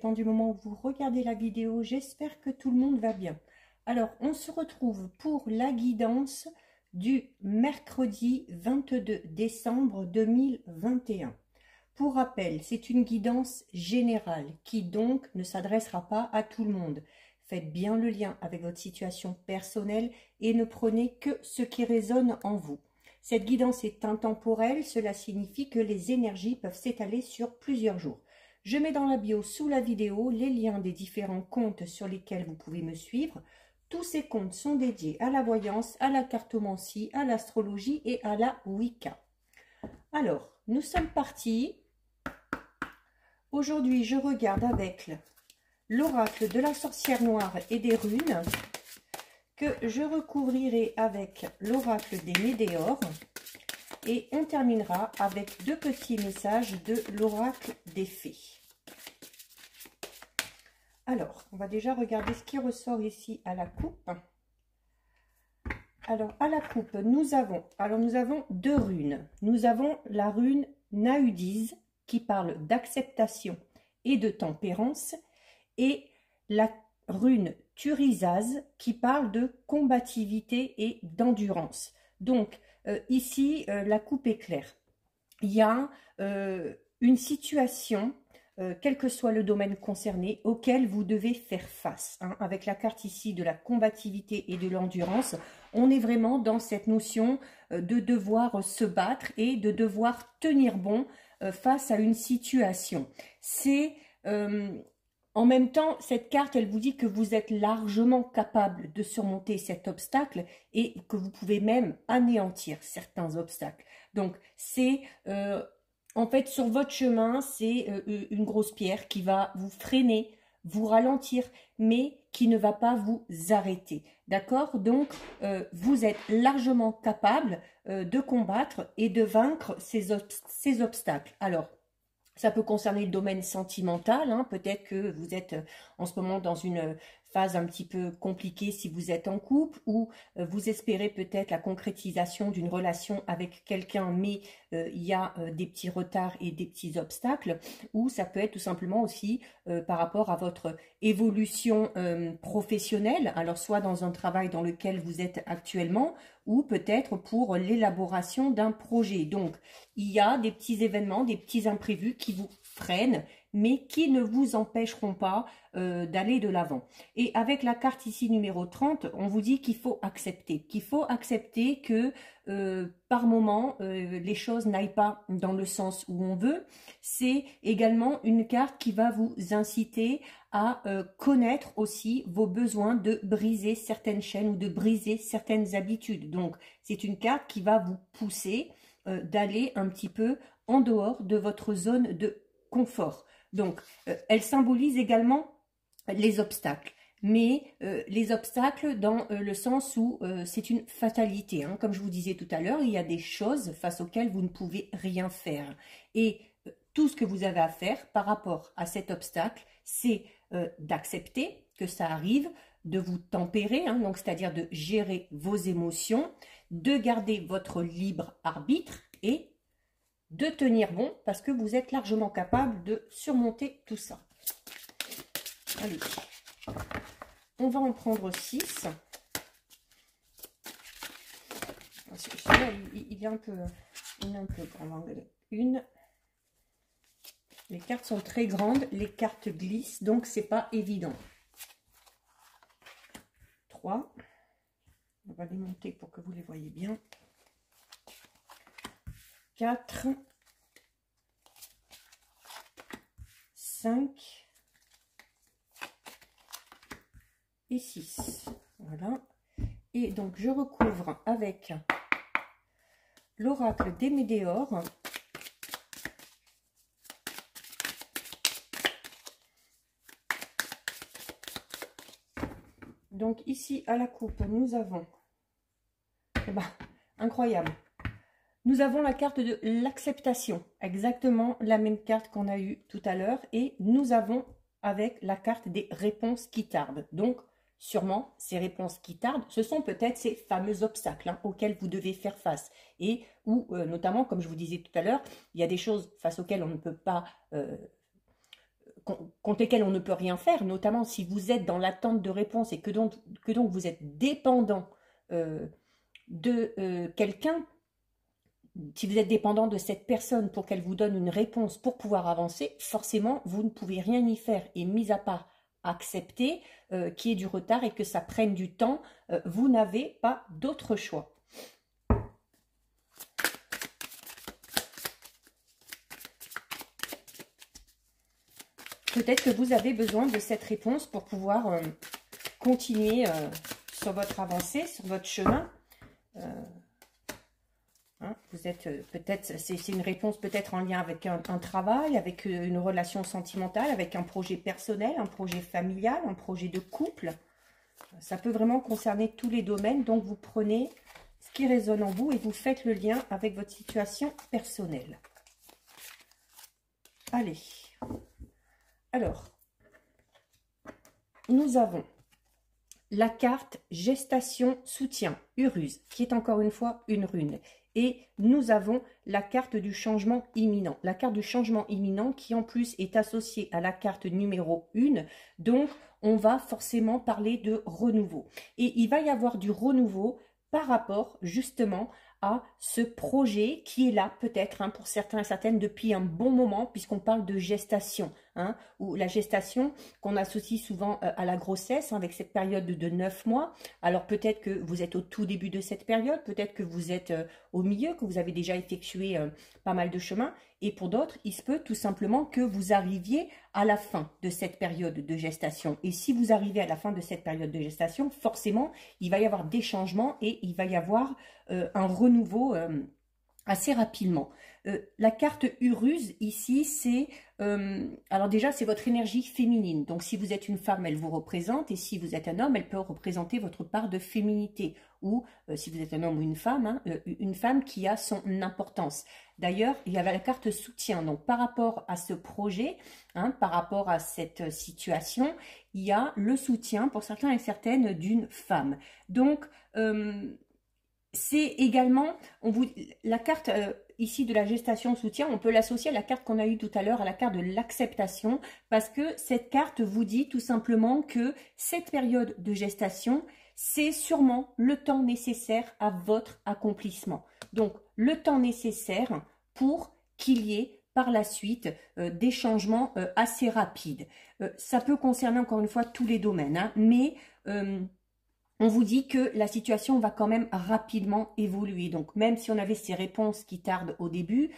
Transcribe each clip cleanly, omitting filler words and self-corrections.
dépend du moment où vous regardez la vidéo. J'espère que tout le monde va bien. Alors, on se retrouve pour la guidance du mercredi 22 décembre 2021. Pour rappel, c'est une guidance générale qui donc ne s'adressera pas à tout le monde. Faites bien le lien avec votre situation personnelle et ne prenez que ce qui résonne en vous. Cette guidance est intemporelle, cela signifie que les énergies peuvent s'étaler sur plusieurs jours. Je mets dans la bio sous la vidéo les liens des différents comptes sur lesquels vous pouvez me suivre. Tous ces comptes sont dédiés à la voyance, à la cartomancie, à l'astrologie et à la Wicca. Alors, nous sommes partis. Aujourd'hui, je regarde avec l'oracle de la sorcière noire et des runes, que je recouvrirai avec l'oracle des météores, et on terminera avec deux petits messages de l'oracle des fées. Alors, on va déjà regarder ce qui ressort ici à la coupe. Alors, à la coupe, nous avons deux runes. Nous avons la rune Naudise qui parle d'acceptation et de tempérance, et la rune Turisase qui parle de combativité et d'endurance. Donc, ici, la coupe est claire. Il y a une situation, quel que soit le domaine concerné, auquel vous devez faire face. Hein. Avec la carte ici de la combativité et de l'endurance, on est vraiment dans cette notion de devoir se battre et de devoir tenir bon face à une situation. C'est... en même temps, cette carte, elle vous dit que vous êtes largement capable de surmonter cet obstacle et que vous pouvez même anéantir certains obstacles. Donc, c'est en fait sur votre chemin, c'est une grosse pierre qui va vous freiner, vous ralentir, mais qui ne va pas vous arrêter. D'accord? Donc, vous êtes largement capable de combattre et de vaincre ces obstacles. Alors, ça peut concerner le domaine sentimental, hein. Peut-être que vous êtes en ce moment dans une phase un petit peu compliquée si vous êtes en couple, ou vous espérez peut-être la concrétisation d'une relation avec quelqu'un, mais il y a des petits retards et des petits obstacles, ou ça peut être tout simplement aussi par rapport à votre évolution professionnelle, alors soit dans un travail dans lequel vous êtes actuellement, ou peut-être pour l'élaboration d'un projet. Donc, il y a des petits événements, des petits imprévus qui vous freinent, mais qui ne vous empêcheront pas d'aller de l'avant. Et avec la carte ici numéro 30, on vous dit qu'il faut accepter que par moment, les choses n'aillent pas dans le sens où on veut. C'est également une carte qui va vous inciter à connaître aussi vos besoins de briser certaines chaînes ou de briser certaines habitudes. Donc, c'est une carte qui va vous pousser d'aller un petit peu en dehors de votre zone de confort. Donc, elle symbolise également les obstacles. Mais les obstacles dans le sens où c'est une fatalité. Hein. Comme je vous disais tout à l'heure, il y a des choses face auxquelles vous ne pouvez rien faire. Et tout ce que vous avez à faire par rapport à cet obstacle, c'est d'accepter que ça arrive, de vous tempérer, hein, donc c'est-à-dire de gérer vos émotions, de garder votre libre arbitre et de tenir bon parce que vous êtes largement capable de surmonter tout ça. Allez, on va en prendre 6. Celui-là, il est un peu grand. Une. Les cartes sont très grandes, les cartes glissent, donc c'est pas évident. 3. On va les monter pour que vous les voyez bien. 4. 5. Et 6. Voilà. Et donc, je recouvre avec l'oracle des météores. Donc, ici, à la coupe, nous avons... incroyable. Nous avons la carte de l'acceptation. Exactement la même carte qu'on a eue tout à l'heure. Et nous avons avec la carte des réponses qui tardent. Donc, sûrement, ces réponses qui tardent, ce sont peut-être ces fameux obstacles auxquels vous devez faire face. Et où, notamment, comme je vous disais tout à l'heure, il y a des choses face auxquelles on ne peut pas contre lesquelles on ne peut rien faire, notamment si vous êtes dans l'attente de réponse et que donc vous êtes dépendant de quelqu'un, si vous êtes dépendant de cette personne pour qu'elle vous donne une réponse pour pouvoir avancer, forcément, vous ne pouvez rien y faire. Et mis à part accepter qu'il y ait du retard et que ça prenne du temps, vous n'avez pas d'autre choix. Peut-être que vous avez besoin de cette réponse pour pouvoir continuer sur votre avancée, sur votre chemin. Vous êtes peut-être, c'est une réponse peut-être en lien avec un travail, avec une relation sentimentale, avec un projet personnel, un projet familial, un projet de couple. Ça peut vraiment concerner tous les domaines. Donc, vous prenez ce qui résonne en vous et vous faites le lien avec votre situation personnelle. Allez. Alors, nous avons la carte gestation soutien, Uruz, qui est encore une fois une rune. Et nous avons la carte du changement imminent. La carte du changement imminent qui en plus est associée à la carte numéro 1. Donc, on va forcément parler de renouveau. Et il va y avoir du renouveau par rapport justement à ce projet qui est là peut-être pour certains et certaines depuis un bon moment, puisqu'on parle de gestation, ou la gestation qu'on associe souvent à la grossesse, avec cette période de 9 mois. Alors peut-être que vous êtes au tout début de cette période, peut-être que vous êtes au milieu, que vous avez déjà effectué pas mal de chemin, et pour d'autres, il se peut tout simplement que vous arriviez à la fin de cette période de gestation. Et si vous arrivez à la fin de cette période de gestation, forcément, il va y avoir des changements et il va y avoir un renouveau assez rapidement. La carte Uruz ici, c'est alors déjà c'est votre énergie féminine. Donc si vous êtes une femme, elle vous représente, et si vous êtes un homme, elle peut représenter votre part de féminité. Ou si vous êtes un homme ou une femme qui a son importance. D'ailleurs, il y avait la carte soutien. Donc par rapport à ce projet, par rapport à cette situation, il y a le soutien pour certains et certaines d'une femme. Donc c'est également, la carte ici de la gestation soutien, on peut l'associer à la carte qu'on a eue tout à l'heure, à la carte de l'acceptation, parce que cette carte vous dit tout simplement que cette période de gestation, c'est sûrement le temps nécessaire à votre accomplissement. Donc, le temps nécessaire pour qu'il y ait par la suite des changements assez rapides. Ça peut concerner encore une fois tous les domaines, mais on vous dit que la situation va quand même rapidement évoluer. Donc, même si on avait ces réponses qui tardent au début,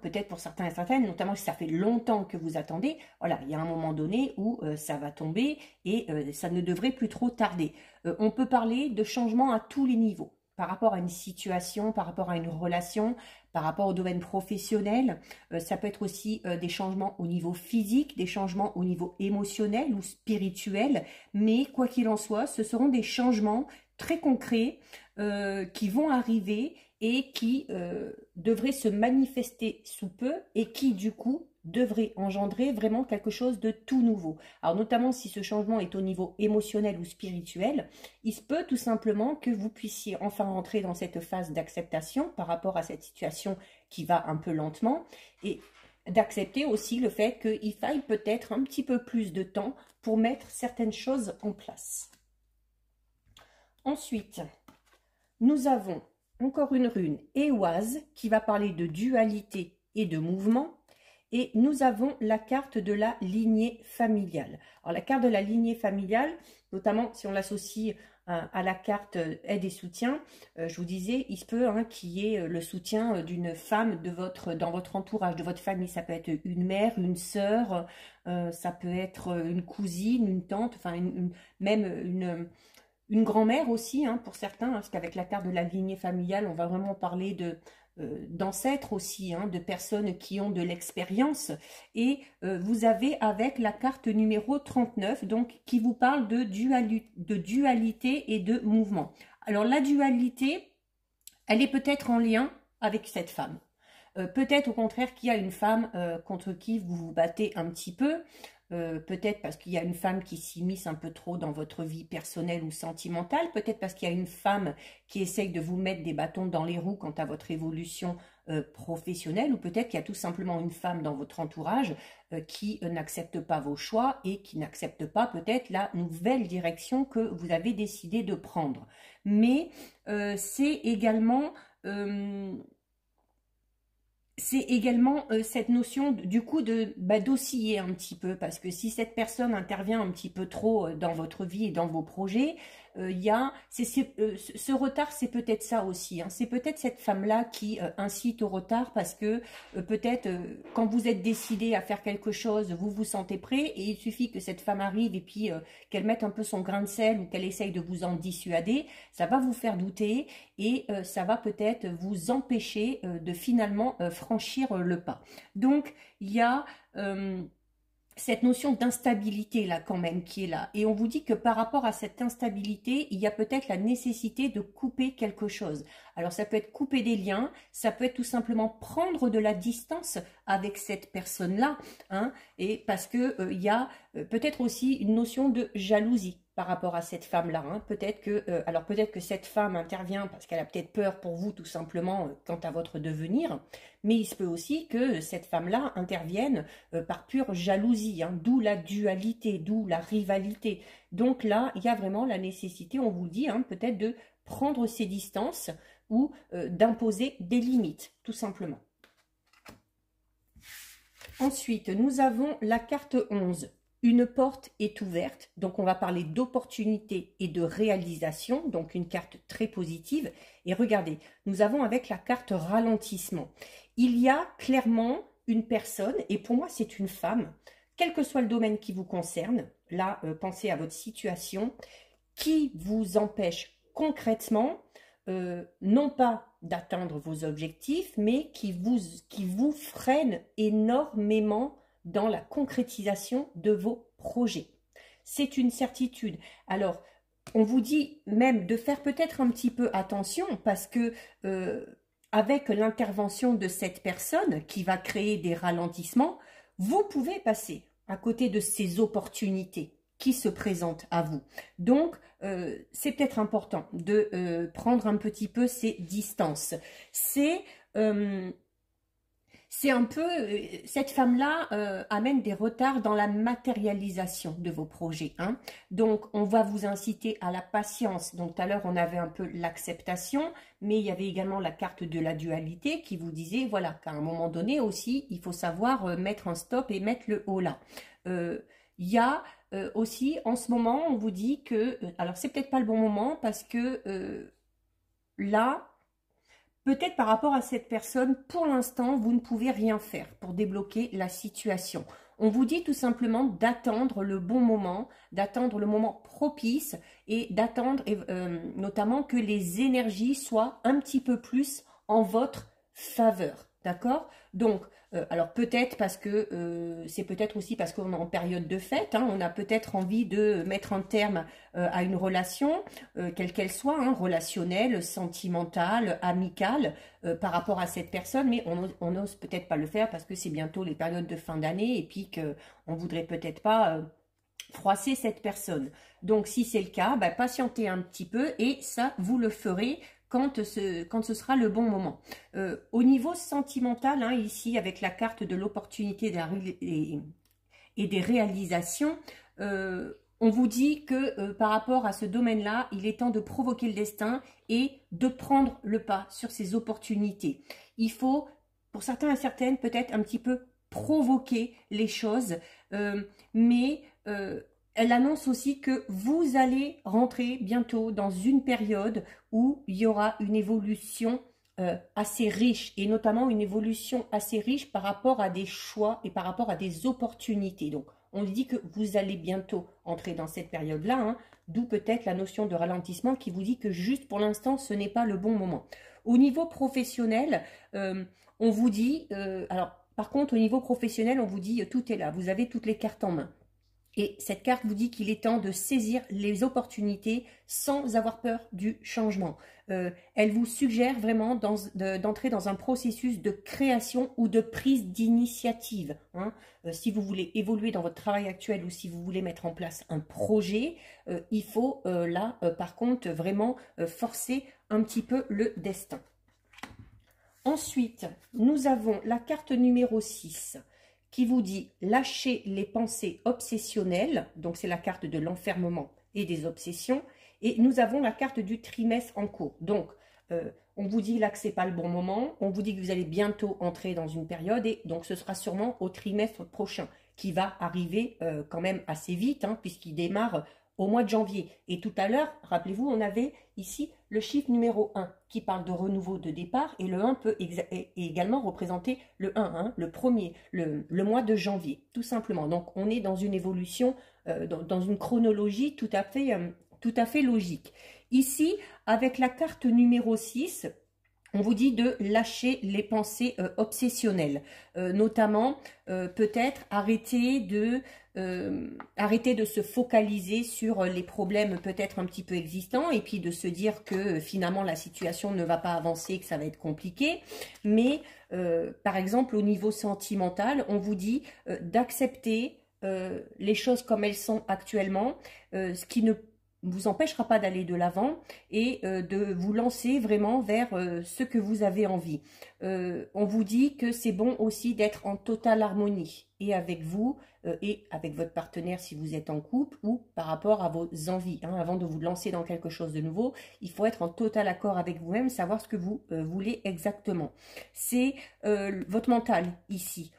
peut-être pour certains et certaines, notamment si ça fait longtemps que vous attendez, voilà, il y a un moment donné où ça va tomber et ça ne devrait plus trop tarder. On peut parler de changements à tous les niveaux, par rapport à une situation, par rapport à une relation, par rapport au domaine professionnel. Ça peut être aussi des changements au niveau physique, des changements au niveau émotionnel ou spirituel. Mais quoi qu'il en soit, ce seront des changements très concrets qui vont arriver et qui devraient se manifester sous peu et qui du coup devrait engendrer vraiment quelque chose de tout nouveau. Alors notamment si ce changement est au niveau émotionnel ou spirituel, il se peut tout simplement que vous puissiez enfin rentrer dans cette phase d'acceptation par rapport à cette situation qui va un peu lentement, et d'accepter aussi le fait qu'il faille peut-être un petit peu plus de temps pour mettre certaines choses en place. Ensuite, nous avons encore une rune Ehwaz qui va parler de dualité et de mouvement. Et nous avons la carte de la lignée familiale. Alors la carte de la lignée familiale, notamment si on l'associe à la carte aide et soutien, je vous disais, il se peut qu'il y ait le soutien d'une femme dans votre entourage, de votre famille. Ça peut être une mère, une sœur, ça peut être une cousine, une tante, enfin même une grand-mère aussi, pour certains, parce qu'avec la carte de la lignée familiale, on va vraiment parler d'ancêtres aussi, de personnes qui ont de l'expérience. Et vous avez avec la carte numéro 39, donc qui vous parle de dualité et de mouvement. Alors la dualité, elle est peut-être en lien avec cette femme. Peut-être au contraire qu'il y a une femme contre qui vous vous battez un petit peu. peut-être parce qu'il y a une femme qui s'immisce un peu trop dans votre vie personnelle ou sentimentale, peut-être parce qu'il y a une femme qui essaye de vous mettre des bâtons dans les roues quant à votre évolution professionnelle, ou peut-être qu'il y a tout simplement une femme dans votre entourage qui n'accepte pas vos choix et qui n'accepte pas peut-être la nouvelle direction que vous avez décidé de prendre. Mais c'est également cette notion du coup d'osciller un petit peu, parce que si cette personne intervient un petit peu trop dans votre vie et dans vos projets, ce retard, c'est peut-être ça aussi, hein. C'est peut-être cette femme-là qui incite au retard parce que peut-être quand vous êtes décidé à faire quelque chose, vous vous sentez prêt et il suffit que cette femme arrive et puis qu'elle mette un peu son grain de sel ou qu'elle essaye de vous en dissuader, ça va vous faire douter et ça va peut-être vous empêcher de finalement franchir le pas. Donc, il y a cette notion d'instabilité là quand même qui est là. Et on vous dit que par rapport à cette instabilité, il y a peut-être la nécessité de couper quelque chose. Alors ça peut être couper des liens, ça peut être tout simplement prendre de la distance avec cette personne-là, hein, et parce que il y a peut-être aussi une notion de jalousie par rapport à cette femme-là, hein. Peut-être que cette femme intervient parce qu'elle a peut-être peur pour vous tout simplement quant à votre devenir, mais il se peut aussi que cette femme-là intervienne par pure jalousie, hein, d'où la dualité, d'où la rivalité. Donc là, il y a vraiment la nécessité, on vous le dit, hein, peut-être de prendre ses distances ou d'imposer des limites, tout simplement. Ensuite, nous avons la carte 11. Une porte est ouverte, donc on va parler d'opportunité et de réalisation, donc une carte très positive. Et regardez, nous avons avec la carte ralentissement. Il y a clairement une personne, et pour moi c'est une femme, quel que soit le domaine qui vous concerne, là pensez à votre situation, qui vous empêche concrètement, non pas d'atteindre vos objectifs, mais qui vous freine énormément dans la concrétisation de vos projets. C'est une certitude. Alors, on vous dit même de faire peut-être un petit peu attention parce que avec l'intervention de cette personne qui va créer des ralentissements, vous pouvez passer à côté de ces opportunités qui se présentent à vous. Donc, c'est peut-être important de prendre un petit peu ces distances. C'est un peu, cette femme-là amène des retards dans la matérialisation de vos projets, hein. Donc, on va vous inciter à la patience. Donc, tout à l'heure, on avait un peu l'acceptation, mais il y avait également la carte de la dualité qui vous disait, voilà, qu'à un moment donné aussi, il faut savoir mettre un stop et mettre le haut là. Il y a aussi, en ce moment, on vous dit que, alors c'est peut-être pas le bon moment parce que là, peut-être par rapport à cette personne, pour l'instant, vous ne pouvez rien faire pour débloquer la situation. On vous dit tout simplement d'attendre le bon moment, d'attendre le moment propice et d'attendre notamment que les énergies soient un petit peu plus en votre faveur. D'accord? Donc, alors peut-être parce que c'est peut-être aussi parce qu'on est en période de fête, hein, on a peut-être envie de mettre un terme à une relation, quelle qu'elle soit, hein, relationnelle, sentimentale, amicale, par rapport à cette personne, mais on n'ose peut-être pas le faire parce que c'est bientôt les périodes de fin d'année et puis qu'on ne voudrait peut-être pas froisser cette personne. Donc si c'est le cas, bah, patientez un petit peu et ça, vous le ferez quand ce sera le bon moment. Au niveau sentimental, hein, ici, avec la carte de l'opportunité et des réalisations, on vous dit que par rapport à ce domaine-là, il est temps de provoquer le destin et de prendre le pas sur ces opportunités. Il faut, pour certains et certaines, peut-être un petit peu provoquer les choses, mais elle annonce aussi que vous allez rentrer bientôt dans une période où il y aura une évolution assez riche, et notamment une évolution assez riche par rapport à des choix et par rapport à des opportunités. Donc, on dit que vous allez bientôt entrer dans cette période-là, hein, d'où peut-être la notion de ralentissement qui vous dit que juste pour l'instant, ce n'est pas le bon moment. Au niveau professionnel, on vous dit, alors par contre, au niveau professionnel, on vous dit tout est là, vous avez toutes les cartes en main. Et cette carte vous dit qu'il est temps de saisir les opportunités sans avoir peur du changement. Elle vous suggère vraiment d'entrer dans un processus de création ou de prise d'initiative. Hein. Si vous voulez évoluer dans votre travail actuel ou si vous voulez mettre en place un projet, il faut là, par contre, vraiment forcer un petit peu le destin. Ensuite, nous avons la carte numéro 6 qui vous dit « Lâchez les pensées obsessionnelles », donc c'est la carte de l'enfermement et des obsessions, et nous avons la carte du trimestre en cours. Donc, on vous dit là que ce n'est pas le bon moment, on vous dit que vous allez bientôt entrer dans une période, et donc ce sera sûrement au trimestre prochain, qui va arriver quand même assez vite, hein, puisqu'il démarre au mois de janvier. Et tout à l'heure, rappelez-vous, on avait ici le chiffre numéro 1 qui parle de renouveau de départ, et le 1 peut également représenter le 1, hein, le premier, le mois de janvier, tout simplement. Donc on est dans une évolution, dans une chronologie tout à fait logique. Ici, avec la carte numéro 6, on vous dit de lâcher les pensées obsessionnelles, notamment peut-être arrêter de se focaliser sur les problèmes peut-être un petit peu existants et puis de se dire que finalement la situation ne va pas avancer, que ça va être compliqué. Mais par exemple au niveau sentimental, on vous dit d'accepter les choses comme elles sont actuellement, ce qui ne vous empêchera pas d'aller de l'avant et de vous lancer vraiment vers ce que vous avez envie. On vous dit que c'est bon aussi d'être en totale harmonie et avec vous et avec votre partenaire si vous êtes en couple ou par rapport à vos envies. Hein. Avant de vous lancer dans quelque chose de nouveau, il faut être en total accord avec vous-même, savoir ce que vous voulez exactement. C'est votre mental ici.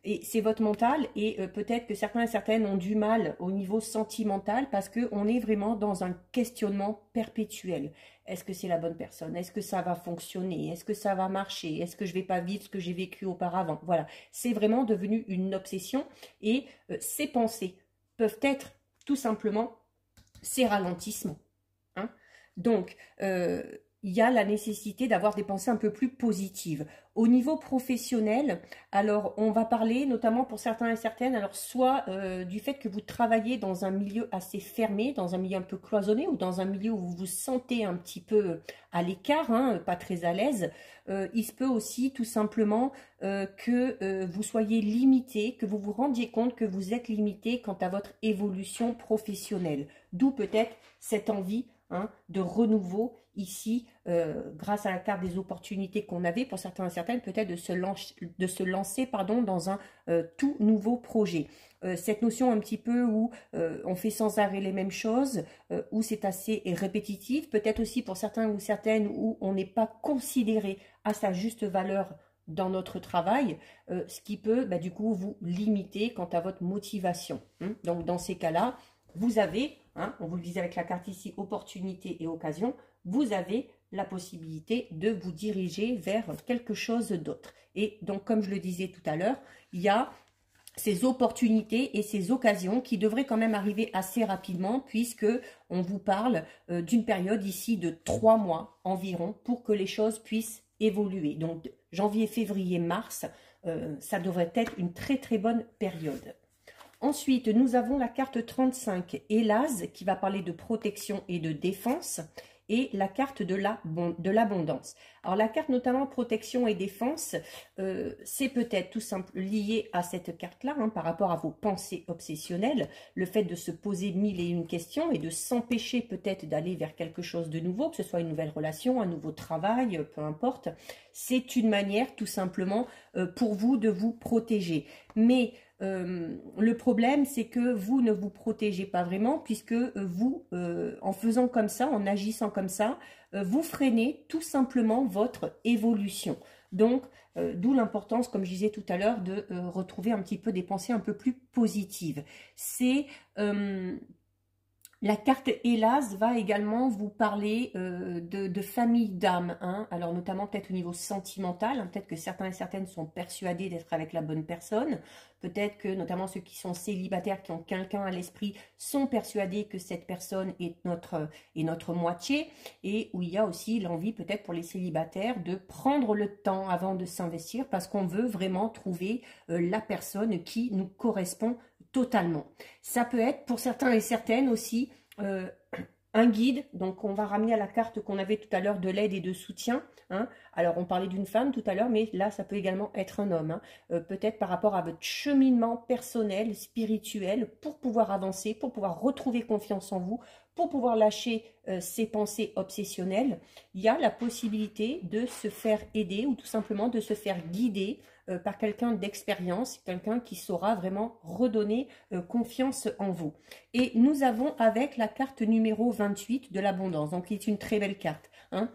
Et c'est votre mental et peut-être que certains et certaines ont du mal au niveau sentimental parce qu'on est vraiment dans un questionnement perpétuel. Est-ce que c'est la bonne personne? Est-ce que ça va fonctionner? Est-ce que ça va marcher? Est-ce que je vais pas vivre ce que j'ai vécu auparavant? Voilà, c'est vraiment devenu une obsession et ces pensées peuvent être tout simplement ces ralentissements. Hein. Donc, il y a la nécessité d'avoir des pensées un peu plus positives. Au niveau professionnel, alors on va parler notamment pour certains et certaines, alors soit du fait que vous travaillez dans un milieu assez fermé, dans un milieu un peu cloisonné ou dans un milieu où vous vous sentez un petit peu à l'écart, hein, pas très à l'aise. Il se peut aussi tout simplement que vous soyez limité, que vous vous rendiez compte que vous êtes limité quant à votre évolution professionnelle. D'où peut-être cette envie de renouveau ici, grâce à la carte des opportunités qu'on avait, pour certains et certaines, peut-être de se lancer pardon, dans un tout nouveau projet. Cette notion un petit peu où on fait sans arrêt les mêmes choses, où c'est assez répétitif, peut-être aussi pour certains ou certaines où on n'est pas considéré à sa juste valeur dans notre travail, ce qui peut du coup vous limiter quant à votre motivation. Donc dans ces cas-là, vous avez, on vous le disait avec la carte ici, opportunité et occasion, vous avez la possibilité de vous diriger vers quelque chose d'autre. Et donc, comme je le disais tout à l'heure, il y a ces opportunités et ces occasions qui devraient quand même arriver assez rapidement puisque on vous parle d'une période ici de 3 mois environ pour que les choses puissent évoluer. Donc, janvier, février, mars, ça devrait être une très très bonne période. Ensuite, nous avons la carte 35, Hélas, qui va parler de protection et de défense, et la carte de l'abondance. Alors, la carte notamment protection et défense, c'est peut-être tout simple lié à cette carte-là, par rapport à vos pensées obsessionnelles, le fait de se poser 1001 questions et de s'empêcher peut-être d'aller vers quelque chose de nouveau, que ce soit une nouvelle relation, un nouveau travail, peu importe. C'est une manière tout simplement pour vous de vous protéger. Mais le problème, c'est que vous ne vous protégez pas vraiment puisque vous, en faisant comme ça, en agissant comme ça, vous freinez tout simplement votre évolution. Donc, d'où l'importance, comme je disais tout à l'heure, de retrouver un petit peu des pensées un peu plus positives. C'est... La carte Hélas va également vous parler de famille d'âme, alors notamment peut-être au niveau sentimental, peut-être que certains et certaines sont persuadés d'être avec la bonne personne, peut-être que notamment ceux qui sont célibataires, qui ont quelqu'un à l'esprit, sont persuadés que cette personne est notre moitié, et où il y a aussi l'envie peut-être pour les célibataires de prendre le temps avant de s'investir parce qu'on veut vraiment trouver la personne qui nous correspond totalement. Ça peut être pour certains et certaines aussi un guide. Donc on va ramener à la carte qu'on avait tout à l'heure de l'aide et de soutien. Hein. Alors on parlait d'une femme tout à l'heure, mais là ça peut également être un homme. Hein. Peut-être par rapport à votre cheminement personnel, spirituel, pour pouvoir avancer, pour pouvoir retrouver confiance en vous, pour pouvoir lâcher ces pensées obsessionnelles. Il y a la possibilité de se faire aider ou tout simplement de se faire guider par quelqu'un d'expérience, quelqu'un qui saura vraiment redonner confiance en vous. Et nous avons avec la carte numéro 28 de l'abondance, donc qui est une très belle carte. Hein.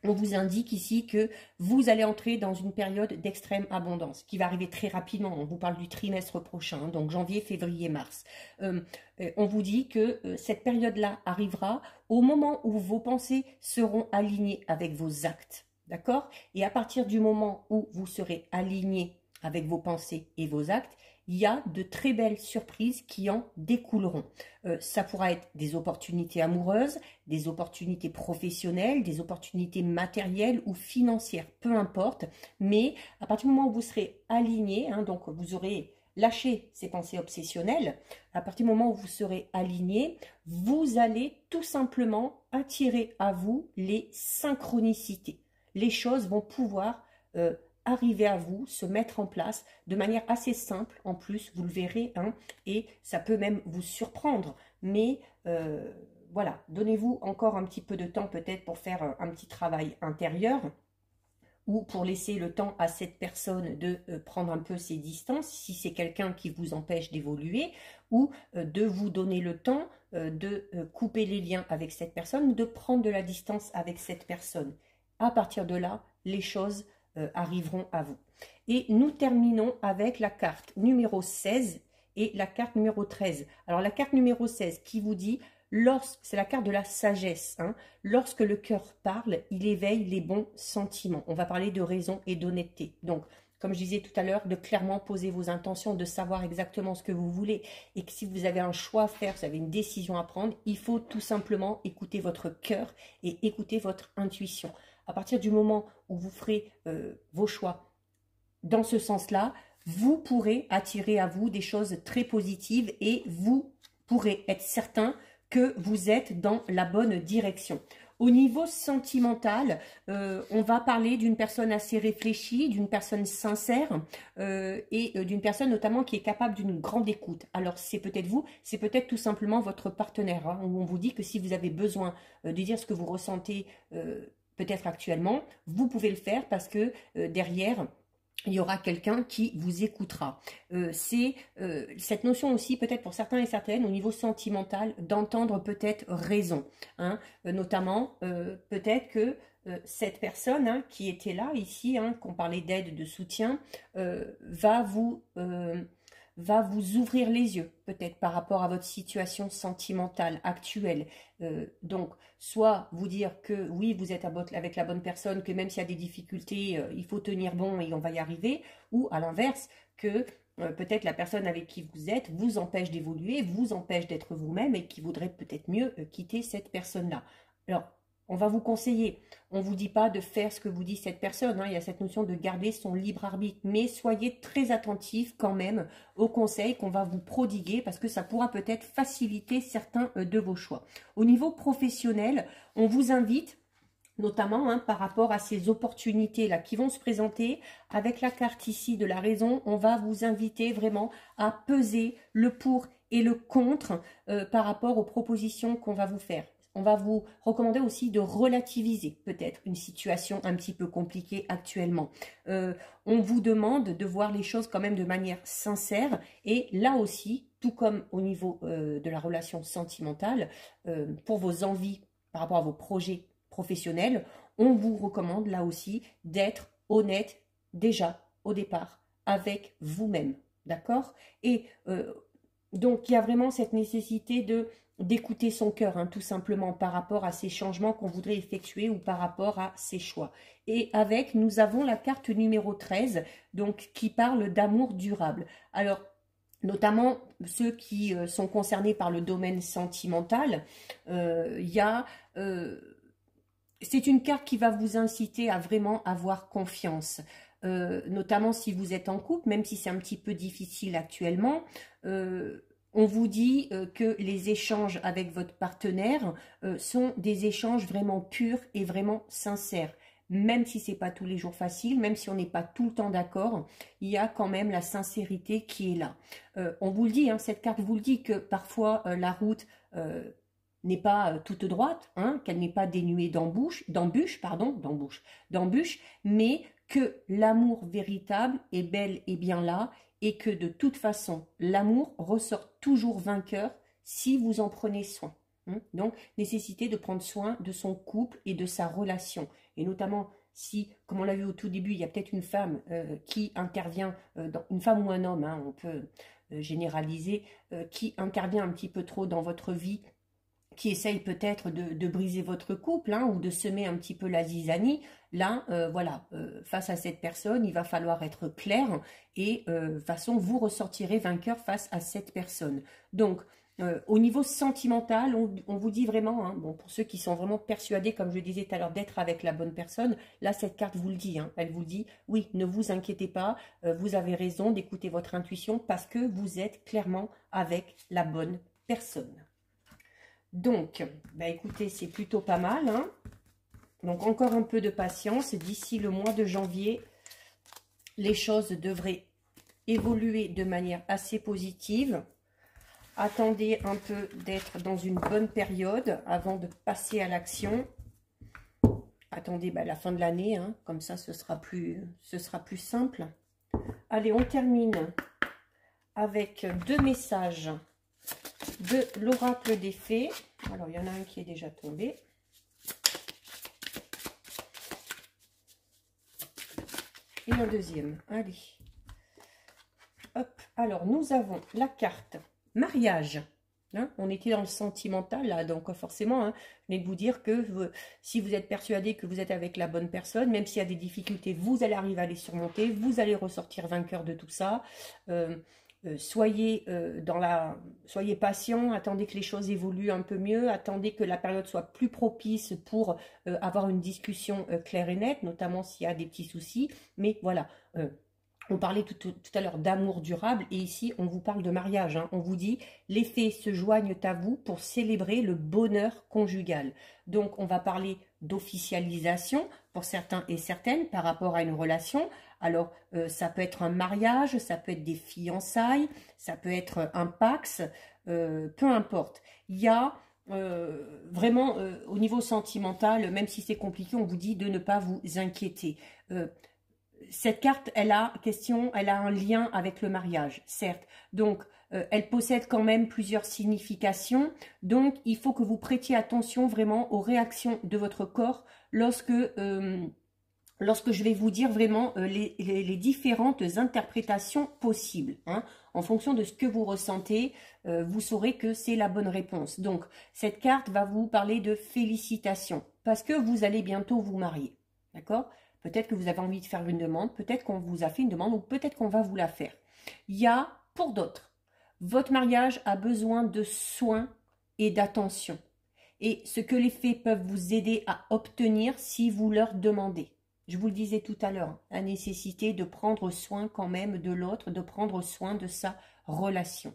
On vous indique ici que vous allez entrer dans une période d'extrême abondance qui va arriver très rapidement. On vous parle du trimestre prochain, donc janvier, février, mars. On vous dit que cette période-là arrivera au moment où vos pensées seront alignées avec vos actes. D'accord? Et à partir du moment où vous serez aligné avec vos pensées et vos actes, il y a de très belles surprises qui en découleront. Ça pourra être des opportunités amoureuses, des opportunités professionnelles, des opportunités matérielles ou financières, peu importe. Mais à partir du moment où vous serez aligné, hein, donc vous aurez lâché ces pensées obsessionnelles, à partir du moment où vous serez aligné, vous allez tout simplement attirer à vous les synchronicités. Les choses vont pouvoir arriver à vous, se mettre en place de manière assez simple, en plus, vous le verrez, hein, et ça peut même vous surprendre, mais voilà, donnez-vous encore un petit peu de temps peut-être pour faire un petit travail intérieur, ou pour laisser le temps à cette personne de prendre un peu ses distances, si c'est quelqu'un qui vous empêche d'évoluer, ou de vous donner le temps de couper les liens avec cette personne, ou de prendre de la distance avec cette personne. À partir de là, les choses arriveront à vous. Et nous terminons avec la carte numéro 16 et la carte numéro 13. Alors la carte numéro 16 qui vous dit, c'est la carte de la sagesse. Hein, lorsque le cœur parle, il éveille les bons sentiments. On va parler de raison et d'honnêteté. Donc, comme je disais tout à l'heure, de clairement poser vos intentions, de savoir exactement ce que vous voulez. Et que si vous avez un choix à faire, vous avez une décision à prendre, il faut tout simplement écouter votre cœur et écouter votre intuition. À partir du moment où vous ferez vos choix dans ce sens-là, vous pourrez attirer à vous des choses très positives et vous pourrez être certain que vous êtes dans la bonne direction. Au niveau sentimental, on va parler d'une personne assez réfléchie, d'une personne sincère et d'une personne notamment qui est capable d'une grande écoute. Alors c'est peut-être vous, c'est peut-être tout simplement votre partenaire, hein, où on vous dit que si vous avez besoin de dire ce que vous ressentez peut-être actuellement, vous pouvez le faire parce que derrière, il y aura quelqu'un qui vous écoutera. C'est cette notion aussi, peut-être pour certains et certaines, au niveau sentimental, d'entendre peut-être raison. Hein, notamment, peut-être que cette personne hein, qui était là, ici, hein, qu'on parlait d'aide, de soutien, va vous ouvrir les yeux, peut-être par rapport à votre situation sentimentale actuelle. Donc, soit vous dire que oui, vous êtes avec la bonne personne, que même s'il y a des difficultés, il faut tenir bon et on va y arriver, ou à l'inverse, que peut-être la personne avec qui vous êtes vous empêche d'évoluer, vous empêche d'être vous-même et qui voudrait peut-être mieux quitter cette personne-là. Alors, on va vous conseiller, on ne vous dit pas de faire ce que vous dit cette personne, hein. Il y a cette notion de garder son libre arbitre, mais soyez très attentifs quand même aux conseils qu'on va vous prodiguer parce que ça pourra peut-être faciliter certains de vos choix. Au niveau professionnel, on vous invite, notamment hein, par rapport à ces opportunités-là qui vont se présenter, avec la carte ici de la raison, on va vous inviter vraiment à peser le pour et le contre par rapport aux propositions qu'on va vous faire. On va vous recommander aussi de relativiser peut-être une situation un petit peu compliquée actuellement. On vous demande de voir les choses quand même de manière sincère et là aussi, tout comme au niveau de la relation sentimentale, pour vos envies par rapport à vos projets professionnels, on vous recommande là aussi d'être honnête déjà au départ avec vous-même. D'accord? Et donc, il y a vraiment cette nécessité d'écouter son cœur, hein, tout simplement, par rapport à ces changements qu'on voudrait effectuer ou par rapport à ses choix. Et avec, nous avons la carte numéro 13, donc, qui parle d'amour durable. Alors, notamment ceux qui sont concernés par le domaine sentimental, c'est une carte qui va vous inciter à vraiment avoir confiance. notamment si vous êtes en couple, même si c'est un petit peu difficile actuellement. On vous dit que les échanges avec votre partenaire sont des échanges vraiment purs et vraiment sincères. Même si c'est pas tous les jours facile, même si on n'est pas tout le temps d'accord, il y a quand même la sincérité qui est là. On vous le dit, hein, cette carte vous le dit que parfois la route n'est pas toute droite, hein, qu'elle n'est pas dénuée d'embûches, mais que l'amour véritable est bel et bien là, et que de toute façon, l'amour ressort toujours vainqueur si vous en prenez soin. Donc, nécessité de prendre soin de son couple et de sa relation. Et notamment si, comme on l'a vu au tout début, il y a peut-être une femme qui intervient, une femme ou un homme, hein, on peut généraliser, qui intervient un petit peu trop dans votre vie, qui essaye peut-être de briser votre couple, hein, ou de semer un petit peu la zizanie. Là, voilà, face à cette personne, il va falloir être clair et de toute façon, vous ressortirez vainqueur face à cette personne. Donc, au niveau sentimental, on vous dit vraiment, hein, bon, pour ceux qui sont vraiment persuadés, comme je disais tout à l'heure, d'être avec la bonne personne, là, cette carte vous le dit, hein, elle vous dit, oui, ne vous inquiétez pas, vous avez raison d'écouter votre intuition parce que vous êtes clairement avec la bonne personne. Donc, bah écoutez, c'est plutôt pas mal, hein. Donc, encore un peu de patience. D'ici le mois de janvier, les choses devraient évoluer de manière assez positive. Attendez un peu d'être dans une bonne période avant de passer à l'action. Attendez la fin de l'année, hein, comme ça ce sera plus simple. Allez, on termine avec 2 messages de l'oracle des fées. Alors, il y en a un qui est déjà tombé. Et un deuxième. Allez. Hop. Alors, nous avons la carte mariage. Hein, on était dans le sentimental, là, donc forcément, hein, je venais de vous dire que si vous êtes persuadé que vous êtes avec la bonne personne, même s'il y a des difficultés, vous allez arriver à les surmonter, vous allez ressortir vainqueur de tout ça. Soyez patient, attendez que les choses évoluent un peu mieux, attendez que la période soit plus propice pour avoir une discussion claire et nette, notamment s'il y a des petits soucis. Mais voilà, on parlait tout à l'heure d'amour durable et ici on vous parle de mariage, hein. On vous dit les fées se joignent à vous pour célébrer le bonheur conjugal. Donc on va parler d'officialisation pour certains et certaines par rapport à une relation. Alors ça peut être un mariage, ça peut être des fiançailles, ça peut être un pax, peu importe. Il y a vraiment au niveau sentimental, même si c'est compliqué, on vous dit de ne pas vous inquiéter. Cette carte, elle a un lien avec le mariage, certes. Donc, elle possède quand même plusieurs significations. Donc, il faut que vous prêtiez attention vraiment aux réactions de votre corps lorsque je vais vous dire vraiment les différentes interprétations possibles. Hein. En fonction de ce que vous ressentez, vous saurez que c'est la bonne réponse. Donc, cette carte va vous parler de félicitations parce que vous allez bientôt vous marier. D'accord ? Peut-être que vous avez envie de faire une demande, peut-être qu'on vous a fait une demande ou peut-être qu'on va vous la faire. Il y a, pour d'autres, votre mariage a besoin de soins et d'attention. Et ce que les fées peuvent vous aider à obtenir si vous leur demandez. Je vous le disais tout à l'heure, la nécessité de prendre soin quand même de l'autre, de prendre soin de sa relation.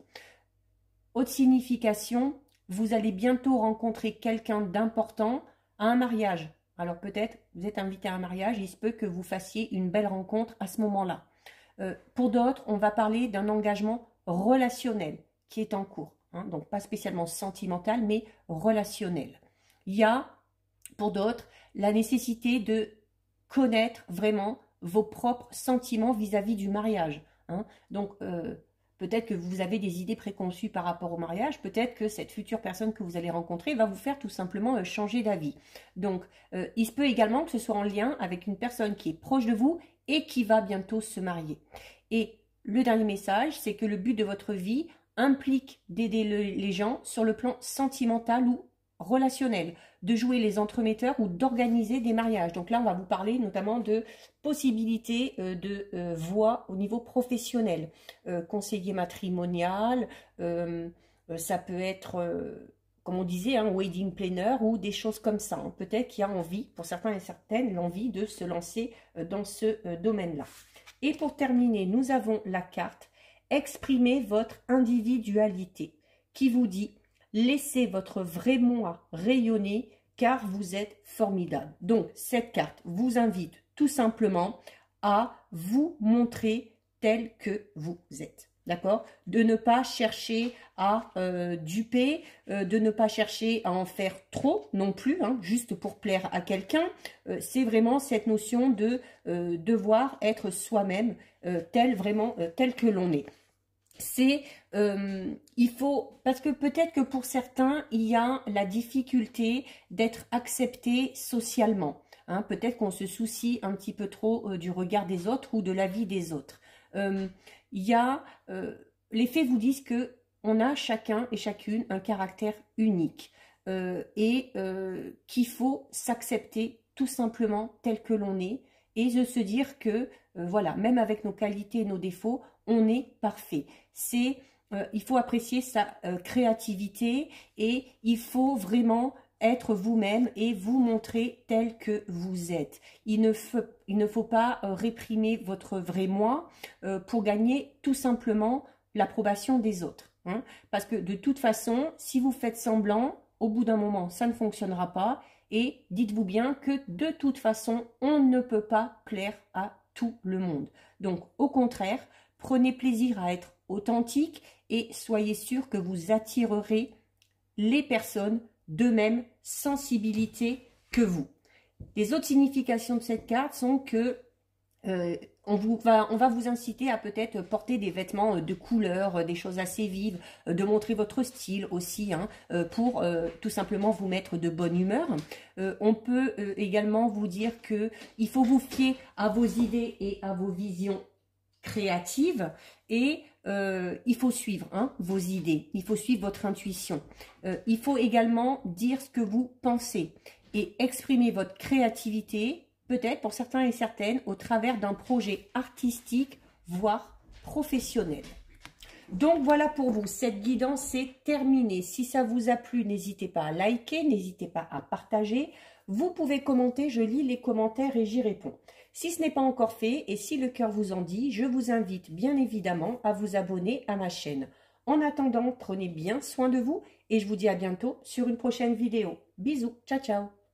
Autre signification, vous allez bientôt rencontrer quelqu'un d'important à un mariage. Alors peut-être, vous êtes invité à un mariage, il se peut que vous fassiez une belle rencontre à ce moment-là. Pour d'autres, on va parler d'un engagement relationnel qui est en cours. Hein, donc pas spécialement sentimental, mais relationnel. Il y a, pour d'autres, la nécessité de connaître vraiment vos propres sentiments vis-à-vis du mariage. Hein. Donc, peut-être que vous avez des idées préconçues par rapport au mariage, peut-être que cette future personne que vous allez rencontrer va vous faire tout simplement changer d'avis. Donc, il se peut également que ce soit en lien avec une personne qui est proche de vous et qui va bientôt se marier. Et le dernier message, c'est que le but de votre vie implique d'aider les gens sur le plan sentimental ou relationnel, de jouer les entremetteurs ou d'organiser des mariages. Donc là, on va vous parler notamment de possibilités de voie au niveau professionnel. Conseiller matrimonial, ça peut être comme on disait, un wedding planner ou des choses comme ça. Hein. Peut-être qu'il y a envie, pour certains et certaines, l'envie de se lancer dans ce domaine-là. Et pour terminer, nous avons la carte « Exprimez votre individualité » qui vous dit « Laissez votre vrai moi rayonner car vous êtes formidable ». Donc, cette carte vous invite tout simplement à vous montrer tel que vous êtes. D'accord? De ne pas chercher à duper, de ne pas chercher à en faire trop non plus, hein, juste pour plaire à quelqu'un. C'est vraiment cette notion de devoir être soi-même tel que l'on est. C'est, il faut, parce que peut-être que pour certains, il y a la difficulté d'être accepté socialement. Hein, peut-être qu'on se soucie un petit peu trop du regard des autres ou de l'avis des autres. Les faits vous disent que on a chacun et chacune un caractère unique et qu'il faut s'accepter tout simplement tel que l'on est et de se dire que voilà, même avec nos qualités et nos défauts, on est parfait. Il faut apprécier sa créativité et il faut vraiment être vous-même et vous montrer tel que vous êtes. Il ne faut pas réprimer votre vrai moi pour gagner tout simplement l'approbation des autres. Hein. Parce que de toute façon, si vous faites semblant, au bout d'un moment, ça ne fonctionnera pas. Et dites-vous bien que de toute façon, on ne peut pas plaire à tout le monde. Donc, au contraire, prenez plaisir à être authentique et soyez sûr que vous attirerez les personnes de même sensibilité que vous. Les autres significations de cette carte sont que on va vous inciter à peut-être porter des vêtements de couleur, des choses assez vives, de montrer votre style aussi, hein, pour tout simplement vous mettre de bonne humeur. On peut également vous dire qu'il faut vous fier à vos idées et à vos visions créatives et il faut suivre vos idées, il faut suivre votre intuition. Il faut également dire ce que vous pensez et exprimer votre créativité, peut-être pour certains et certaines, au travers d'un projet artistique, voire professionnel. Donc voilà pour vous, cette guidance est terminée. Si ça vous a plu, n'hésitez pas à liker, n'hésitez pas à partager. Vous pouvez commenter, je lis les commentaires et j'y réponds. Si ce n'est pas encore fait et si le cœur vous en dit, je vous invite bien évidemment à vous abonner à ma chaîne. En attendant, prenez bien soin de vous et je vous dis à bientôt sur une prochaine vidéo. Bisous, ciao ciao.